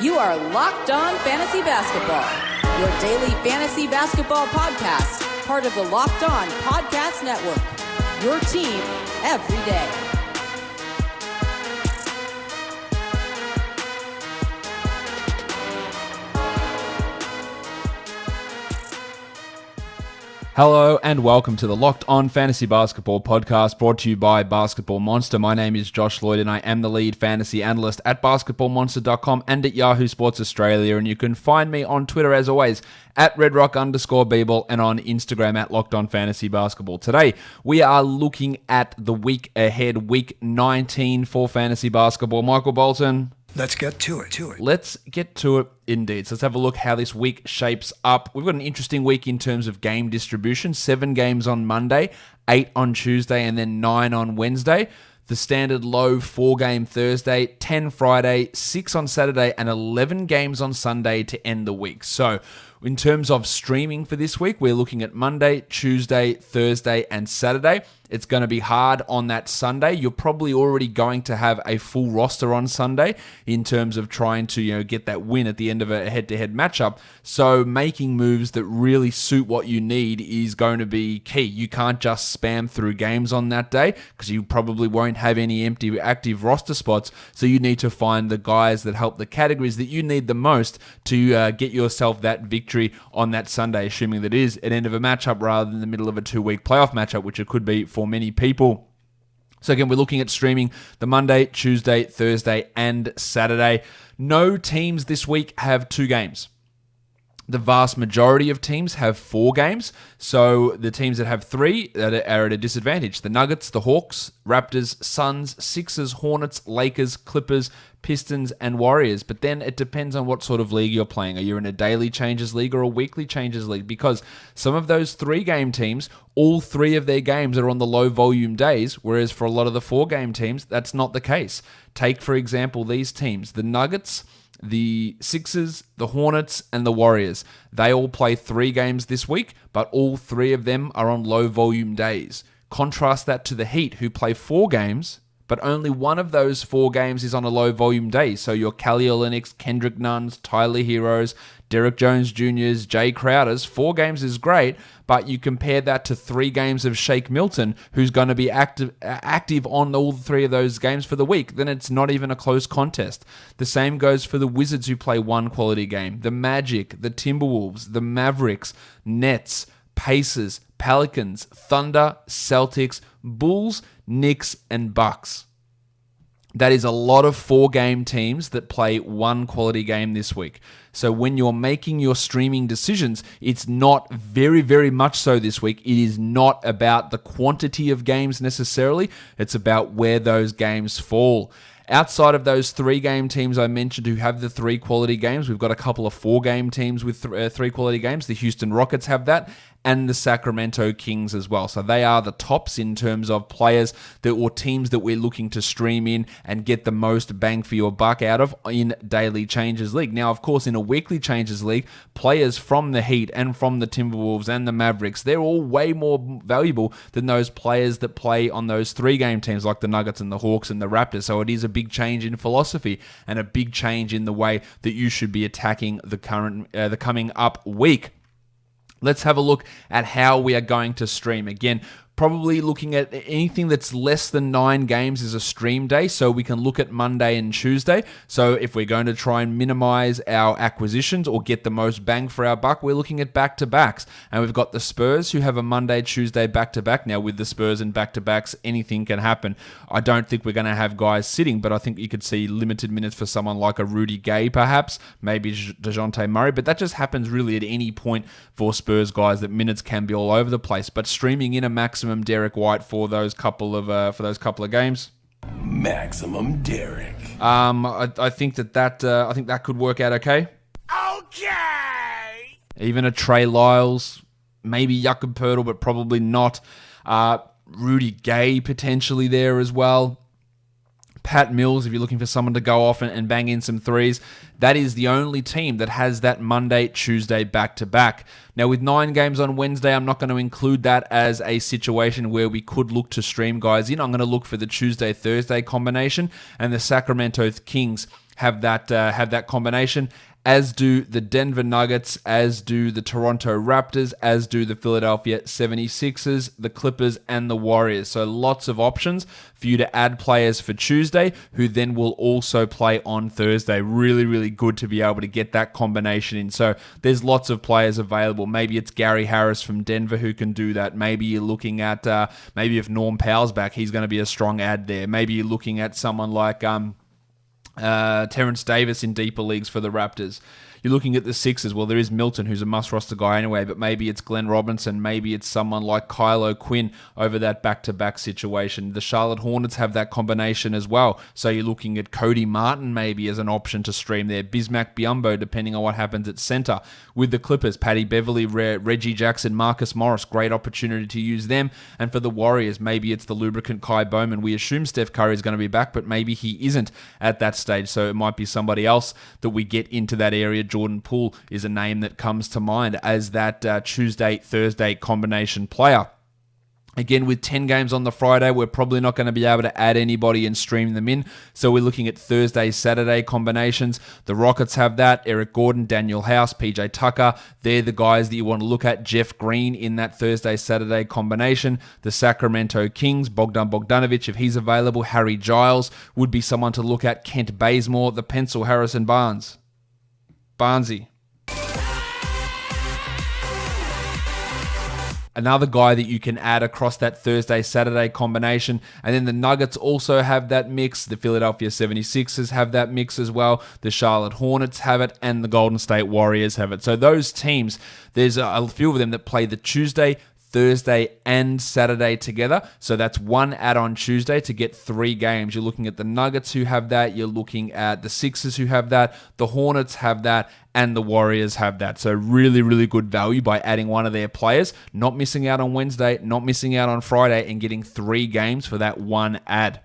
You are Locked On Fantasy Basketball, your daily fantasy basketball podcast, part of the Locked On Podcast Network, your team every day. Hello and welcome to the Locked On Fantasy Basketball podcast brought to you by Basketball Monster. My name is Josh Lloyd and I am the lead fantasy analyst at basketballmonster.com and at Yahoo Sports Australia. And you can find me on Twitter as always at redrock_Beeble and on Instagram at Locked On Fantasy Basketball. Today we are looking at the week ahead, week 19 for fantasy basketball. Michael Bolton. Let's get to it. Let's get to it indeed. So let's have a look how this week shapes up. We've got an interesting week in terms of game distribution. 7 games on Monday, 8 on Tuesday, and then 9 on Wednesday. The standard low 4-game Thursday, 10 Friday, 6 on Saturday, and 11 games on Sunday to end the week. So in terms of streaming for this week, we're looking at Monday, Tuesday, Thursday, and Saturday. It's going to be hard on that Sunday. You're probably already going to have a full roster on Sunday in terms of trying to, get that win at the end of a head-to-head matchup. So making moves that really suit what you need is going to be key. You can't just spam through games on that day because you probably won't have any empty active roster spots. So you need to find the guys that help the categories that you need the most to get yourself that victory on that Sunday, assuming that it is an end of a matchup rather than the middle of a 2-week playoff matchup, which it could be for many people. So again, we're looking at streaming the Monday, Tuesday, Thursday, and Saturday. No teams this week have 2 games. The vast majority of teams have 4 games, so the teams that have 3 are at a disadvantage. The Nuggets, the Hawks, Raptors, Suns, Sixers, Hornets, Lakers, Clippers, Pistons, and Warriors. But then it depends on what sort of league you're playing. Are you in a daily changes league or a weekly changes league? Because some of those 3-game teams, all 3 of their games are on the low volume days, whereas for a lot of the 4-game teams, that's not the case. Take, for example, these teams, the Nuggets, the Sixers, the Hornets, and the Warriors. They all play 3 games this week, but all 3 of them are on low volume days. Contrast that to the Heat, who play 4 games, but only one of those 4 games is on a low volume day. So your Kelly Olynyk's, Kendrick Nunn's, Tyler Heroes, Derek Jones Jr.'s, Jay Crowder's. 4 games is great, but you compare that to 3 games of Shake Milton, who's going to be active on all 3 of those games for the week, then it's not even a close contest. The same goes for the Wizards, who play 1 quality game. The Magic, the Timberwolves, the Mavericks, Nets, Pacers, Pelicans, Thunder, Celtics, Bulls, Knicks, and Bucks. That is a lot of 4-game teams that play 1 quality game this week. So when you're making your streaming decisions, it's not very, very much so this week. It is not about the quantity of games necessarily. It's about where those games fall. Outside of those 3-game teams I mentioned who have the 3 quality games, we've got a couple of 4-game teams with 3 quality games. The Houston Rockets have that, and the Sacramento Kings as well. So they are the tops in terms of players or teams that we're looking to stream in and get the most bang for your buck out of in Daily Changes League. Now, of course, in a Weekly Changes League, players from the Heat and from the Timberwolves and the Mavericks, they're all way more valuable than those players that play on those 3-game teams like the Nuggets and the Hawks and the Raptors. So it is a big change in philosophy and a big change in the way that you should be attacking the coming up week. Let's have a look at how we are going to stream. Again, probably looking at anything that's less than 9 games is a stream day, so we can look at Monday and Tuesday. So if we're going to try and minimize our acquisitions or get the most bang for our buck, we're looking at back-to-backs. And we've got the Spurs who have a Monday, Tuesday back-to-back. Now with the Spurs and back-to-backs, anything can happen. I don't think we're going to have guys sitting, but I think you could see limited minutes for someone like a Rudy Gay perhaps, maybe DeJounte Murray, but that just happens really at any point for Spurs guys, that minutes can be all over the place. But streaming in a maximum Derek White for those couple of games. Maximum Derek. I think that could work out okay. Okay. Even a Trey Lyles, maybe Jakob Poeltl, but probably not. Rudy Gay potentially there as well. Pat Mills, if you're looking for someone to go off and bang in some threes, that is the only team that has that Monday, Tuesday back-to-back. Now, with 9 games on Wednesday, I'm not going to include that as a situation where we could look to stream guys in. I'm going to look for the Tuesday-Thursday combination, and the Sacramento Kings have that combination, as do the Denver Nuggets, as do the Toronto Raptors, as do the Philadelphia 76ers, the Clippers, and the Warriors. So lots of options for you to add players for Tuesday, who then will also play on Thursday. Really, really good to be able to get that combination in. So there's lots of players available. Maybe it's Gary Harris from Denver who can do that. Maybe you're looking at, maybe if Norm Powell's back, he's going to be a strong add there. Maybe you're looking at someone like Terrence Davis in deeper leagues for the Raptors. You're looking at the Sixers. Well, there is Milton, who's a must-roster guy anyway, but maybe it's Glenn Robinson. Maybe it's someone like Kyle O'Quinn over that back-to-back situation. The Charlotte Hornets have that combination as well. So you're looking at Cody Martin maybe as an option to stream there. Bismack Biyombo, depending on what happens at center. With the Clippers, Patty Beverly, Reggie Jackson, Marcus Morris. Great opportunity to use them. And for the Warriors, maybe it's the lubricant Kai Bowman. We assume Steph Curry is going to be back, but maybe he isn't at that stage. So it might be somebody else that we get into that area. Jordan Poole is a name that comes to mind as that Tuesday-Thursday combination player. Again, with 10 games on the Friday, we're probably not going to be able to add anybody and stream them in. So we're looking at Thursday-Saturday combinations. The Rockets have that. Eric Gordon, Daniel House, PJ Tucker. They're the guys that you want to look at. Jeff Green in that Thursday-Saturday combination. The Sacramento Kings, Bogdan Bogdanovic, if he's available. Harry Giles would be someone to look at. Kent Bazemore, the Pencil, Harrison Barnes. Barnesy. Another guy that you can add across that Thursday-Saturday combination. And then the Nuggets also have that mix. The Philadelphia 76ers have that mix as well. The Charlotte Hornets have it. And the Golden State Warriors have it. So those teams, there's a few of them that play the Tuesday, Thursday and Saturday together. So that's one add on Tuesday to get 3 games. You're looking at the Nuggets who have that. You're looking at the Sixers who have that. The Hornets have that. And the Warriors have that. So really, really good value by adding one of their players, not missing out on Wednesday, not missing out on Friday, and getting 3 games for that one add.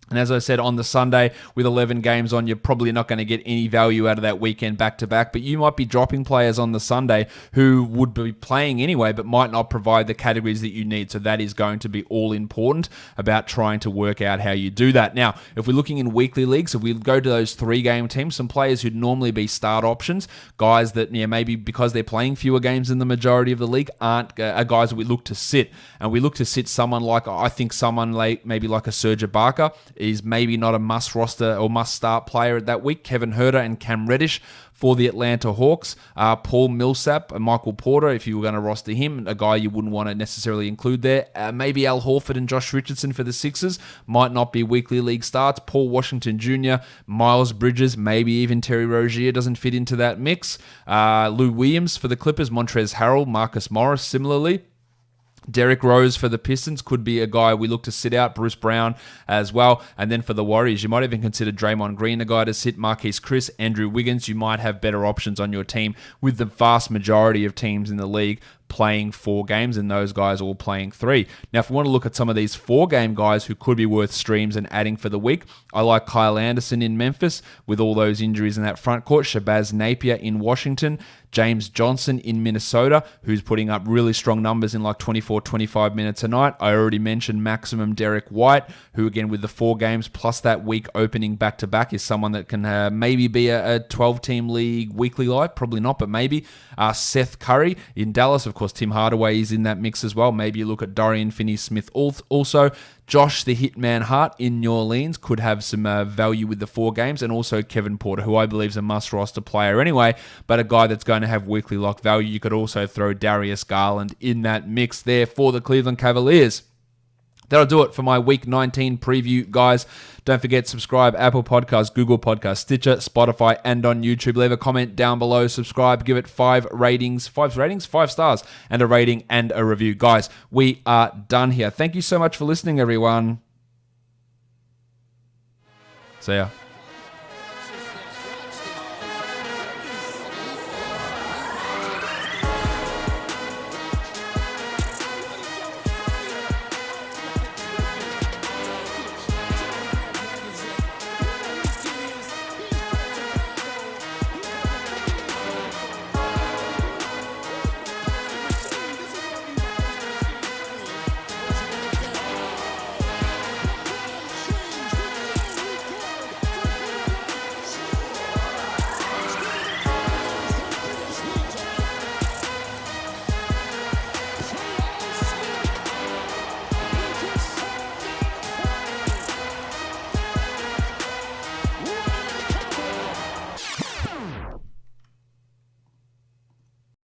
And as I said, on the Sunday, with 11 games on, you're probably not going to get any value out of that weekend back-to-back, but you might be dropping players on the Sunday who would be playing anyway, but might not provide the categories that you need. So that is going to be all important about trying to work out how you do that. Now, if we're looking in weekly leagues, if we go to those 3-game teams, some players who'd normally be start options, guys that maybe because they're playing fewer games in the majority of the league, aren't guys that we look to sit. And we look to sit someone like, I think someone like maybe like a Serge Ibaka, is maybe not a must roster or must start player that week. Kevin Huerter and Cam Reddish for the Atlanta Hawks. Paul Millsap and Michael Porter, if you were going to roster him, a guy you wouldn't want to necessarily include there. Maybe Al Horford and Josh Richardson for the Sixers. Might not be weekly league starts. Paul Washington Jr., Miles Bridges, maybe even Terry Rozier doesn't fit into that mix. Lou Williams for the Clippers. Montrezl Harrell, Marcus Morris similarly. Derrick Rose for the Pistons could be a guy we look to sit out. Bruce Brown as well. And then for the Warriors, you might even consider Draymond Green a guy to sit. Marquise Chris, Andrew Wiggins. You might have better options on your team, with the vast majority of teams in the league playing 4 games and those guys all playing 3. Now, if we want to look at some of these 4-game guys who could be worth streams and adding for the week, I like Kyle Anderson in Memphis with all those injuries in that front court. Shabazz Napier in Washington. James Johnson in Minnesota, who's putting up really strong numbers in like 24, 25 minutes a night. I already mentioned maximum Derek White, who again with the 4 games plus that week opening back-to-back is someone that can maybe be a 12-team league weekly live. Probably not, but maybe. Seth Curry in Dallas. Of course, Tim Hardaway is in that mix as well. Maybe you look at Dorian Finney-Smith also. Josh the Hitman Hart in New Orleans could have some value with the 4 games, and also Kevin Porter, who I believe is a must-roster player anyway, but a guy that's going to have weekly lock value. You could also throw Darius Garland in that mix there for the Cleveland Cavaliers. That'll do it for my Week 19 preview, guys. Don't forget, subscribe, Apple Podcasts, Google Podcasts, Stitcher, Spotify, and on YouTube. Leave a comment down below, subscribe, give it 5 stars, and a rating and a review. Guys, we are done here. Thank you so much for listening, everyone. See ya.